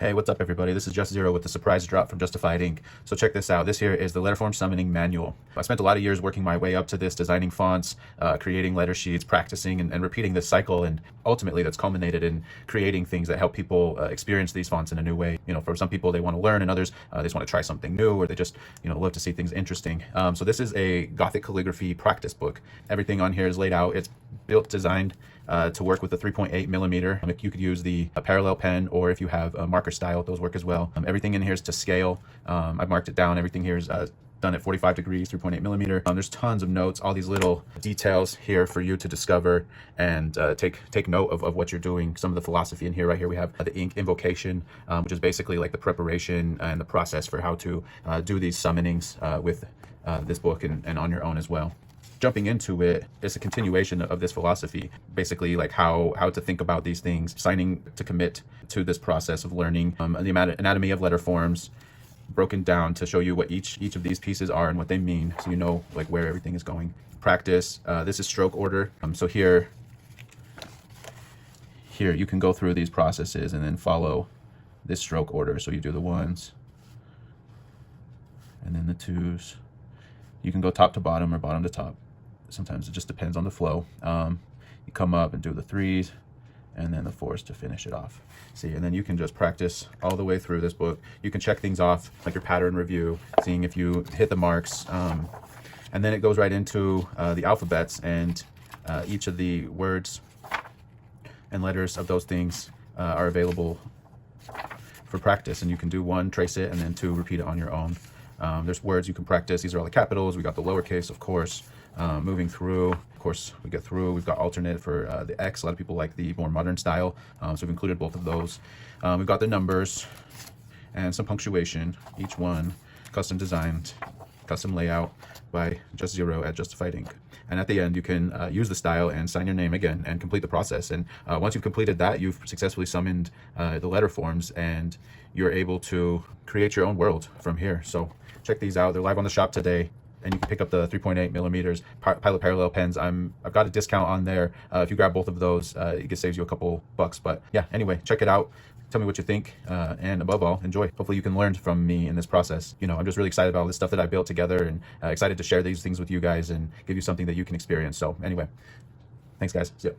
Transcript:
Hey, what's up everybody? This is Just Zero with the surprise drop from Justified Ink. So check this out. This here is the Letterform Summoning Manual. I spent a lot of years working my way up to this, designing fonts, creating letter sheets, practicing and repeating this cycle, and ultimately that's culminated in creating things that help people experience these fonts in a new way. You know, for some people they want to learn, and others they just want to try something new, or they just, you know, love to see things interesting. So this is a Gothic calligraphy practice book. Everything on here is laid out. It's built, designed to work with the 3.8 millimeter. You could use the parallel pen, or if you have a marker style, those work as well. Everything in here is to scale. I've marked it down. Everything here is done at 45 degrees, 3.8 millimeter. There's tons of notes, all these little details here for you to discover and take note of what you're doing. Some of the philosophy in here. Right here we have the ink invocation, which is basically like the preparation and the process for how to do these summonings with this book and on your own as well. Jumping into it is a continuation of this philosophy, basically like how to think about these things, signing to commit to this process of learning the anatomy of letter forms, broken down to show you what each of these pieces are and what they mean, so you know like where everything is going. Practice. This is stroke order. So here you can go through these processes and then follow this stroke order. So you do the ones and then the twos. You can go top to bottom or bottom to top. Sometimes it just depends on the flow. You come up and do the threes and then the fours to finish it off. See, and then you can just practice all the way through this book. You can check things off, like your pattern review, seeing if you hit the marks. And then it goes right into the alphabets, and each of the words and letters of those things are available for practice. And you can do one, trace it, and then two, repeat it on your own. There's words you can practice. These are all the capitals. We got the lowercase, of course. Moving through, of course, we get through. We've got alternate for the X. A lot of people like the more modern style, so we've included both of those. We've got the numbers and some punctuation. Each one custom designed, custom layout by Just Zero at Justified Ink. And at the end, you can use the style and sign your name again and complete the process. And once you've completed that, you've successfully summoned the letter forms, and you're able to create your own world from here. So check these out. They're live on the shop today. And you can pick up the 3.8 millimeters pilot parallel pens. I've got a discount on there. If you grab both of those, it saves you a couple bucks. But yeah, anyway, check it out. Tell me what you think, and above all, enjoy. Hopefully you can learn from me in this process. You know, I'm just really excited about all this stuff that I built together, and excited to share these things with you guys and give you something that you can experience. So anyway, thanks guys. See ya.